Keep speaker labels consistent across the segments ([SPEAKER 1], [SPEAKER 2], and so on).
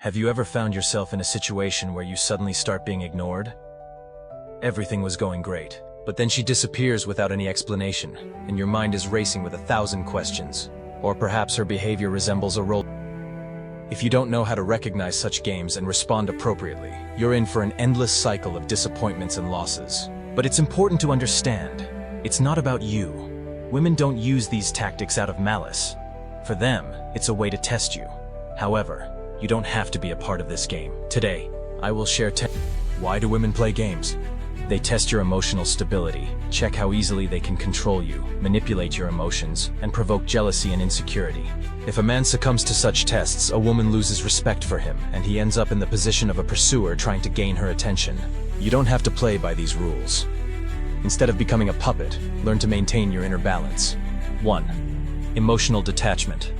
[SPEAKER 1] Have you ever found yourself in a situation where you suddenly start being ignored? Everything was going great, but then she disappears without any explanation, and your mind is racing with 1,000 questions. Or perhaps her behavior resembles a role. If you don't know how to recognize such games and respond appropriately, you're in for an endless cycle of disappointments and losses. But it's important to understand, it's not about you. Women don't use these tactics out of malice. For them, it's a way to test you. However, you don't have to be a part of this game. Today, I will share 10. Why do women play games? They test your emotional stability, check how easily they can control you, manipulate your emotions, and provoke jealousy and insecurity. If a man succumbs to such tests, a woman loses respect for him, and he ends up in the position of a pursuer trying to gain her attention. You don't have to play by these rules. Instead of becoming a puppet, learn to maintain your inner balance. 1. Emotional detachment.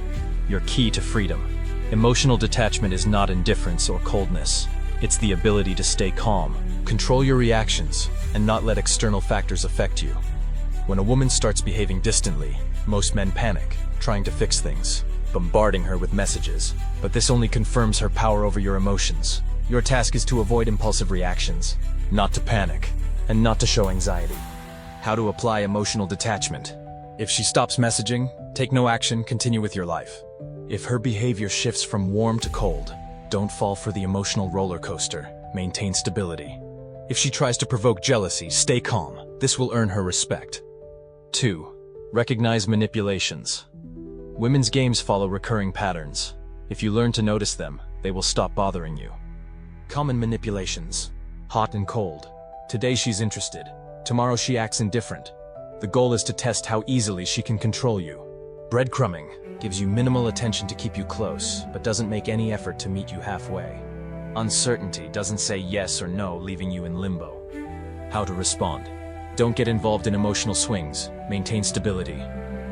[SPEAKER 1] Your key to freedom. Emotional detachment is not indifference or coldness. It's the ability to stay calm, control your reactions, and not let external factors affect you. When a woman starts behaving distantly, most men panic, trying to fix things, bombarding her with messages. But this only confirms her power over your emotions. Your task is to avoid impulsive reactions, not to panic, and not to show anxiety. How to apply emotional detachment. If she stops messaging, take no action, continue with your life. If her behavior shifts from warm to cold, don't fall for the emotional roller coaster. Maintain stability. If she tries to provoke jealousy, stay calm. This will earn her respect. 2. Recognize manipulations. Women's games follow recurring patterns. If you learn to notice them, they will stop bothering you. Common manipulations. Hot and cold. Today she's interested. Tomorrow she acts indifferent. The goal is to test how easily she can control you. Breadcrumbing gives you minimal attention to keep you close, but doesn't make any effort to meet you halfway. Uncertainty doesn't say yes or no, leaving you in limbo. How to respond. Don't get involved in emotional swings. Maintain stability.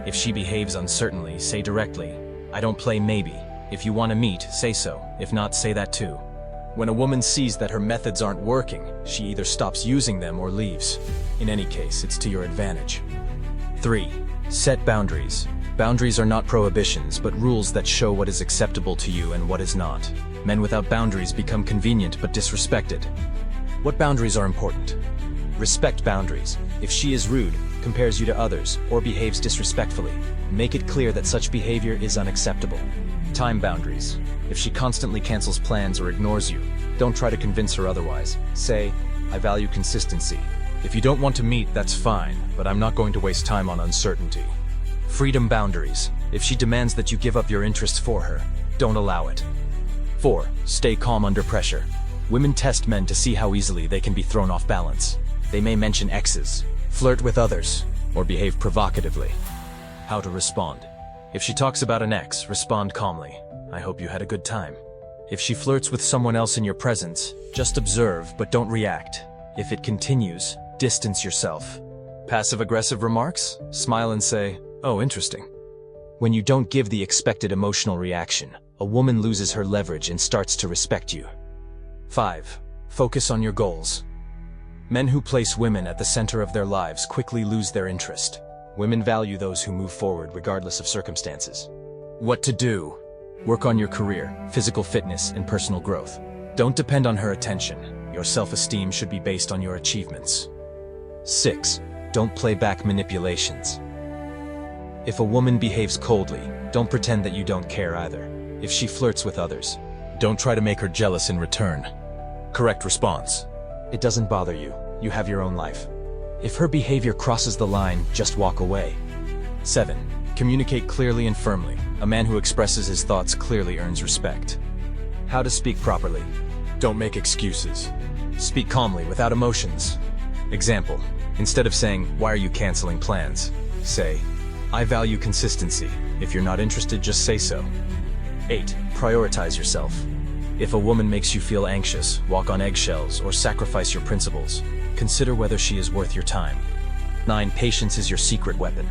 [SPEAKER 1] If she behaves uncertainly, say directly, "I don't play maybe." If you want to meet, say so. If not, say that too. When a woman sees that her methods aren't working, she either stops using them or leaves. In any case, it's to your advantage. 3. Set boundaries. Boundaries are not prohibitions, but rules that show what is acceptable to you and what is not. Men without boundaries become convenient but disrespected. What boundaries are important? Respect boundaries. If she is rude, compares you to others, or behaves disrespectfully, make it clear that such behavior is unacceptable. Time boundaries. If she constantly cancels plans or ignores you, don't try to convince her otherwise. Say, "I value consistency. If you don't want to meet, that's fine, but I'm not going to waste time on uncertainty." Freedom boundaries. If she demands that you give up your interests for her, don't allow it. 4. Stay calm under pressure. Women test men to see how easily they can be thrown off balance. They may mention exes, flirt with others, or behave provocatively. How to respond. If she talks about an ex, respond calmly. "I hope you had a good time." If she flirts with someone else in your presence, just observe but don't react. If it continues, distance yourself. Passive-aggressive remarks? Smile and say, "Oh, interesting." When you don't give the expected emotional reaction, a woman loses her leverage and starts to respect you. 5. Focus on your goals. Men who place women at the center of their lives quickly lose their interest. Women value those who move forward regardless of circumstances. What to do? Work on your career, physical fitness, and personal growth. Don't depend on her attention. Your self-esteem should be based on your achievements. 6. Don't play back manipulations. If a woman behaves coldly, don't pretend that you don't care either. If she flirts with others, don't try to make her jealous in return. Correct response. It doesn't bother you. You have your own life. If her behavior crosses the line, just walk away. 7. Communicate clearly and firmly. A man who expresses his thoughts clearly earns respect. How to speak properly. Don't make excuses. Speak calmly without emotions. Example, instead of saying, "Why are you canceling plans?" say, "I value consistency. If you're not interested, just say so." 8. Prioritize yourself. If a woman makes you feel anxious, walk on eggshells, or sacrifice your principles, consider whether she is worth your time. 9. Patience is your secret weapon.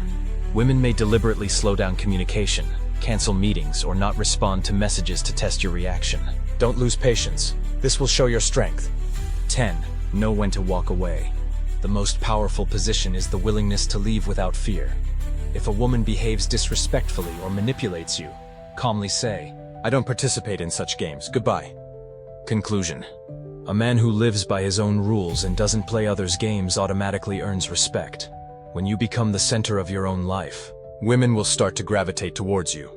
[SPEAKER 1] Women may deliberately slow down communication, cancel meetings, or not respond to messages to test your reaction. Don't lose patience. This will show your strength. 10. Know when to walk away. The most powerful position is the willingness to leave without fear. If a woman behaves disrespectfully or manipulates you, calmly say, I don't participate in such games. Goodbye. Conclusion. A man who lives by his own rules and doesn't play others' games automatically earns respect. When you become the center of your own life, women will start to gravitate towards you.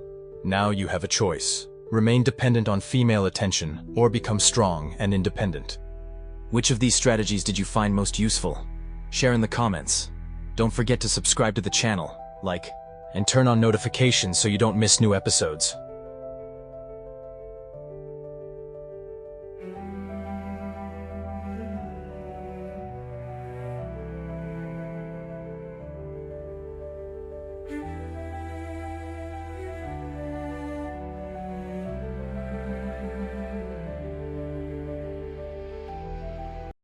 [SPEAKER 1] Now you have a choice. Remain dependent on female attention or become strong and independent.
[SPEAKER 2] Which of these strategies did you find most useful? Share in the comments. Don't forget to subscribe to the channel, like,
[SPEAKER 1] and turn on notifications so you don't miss new episodes.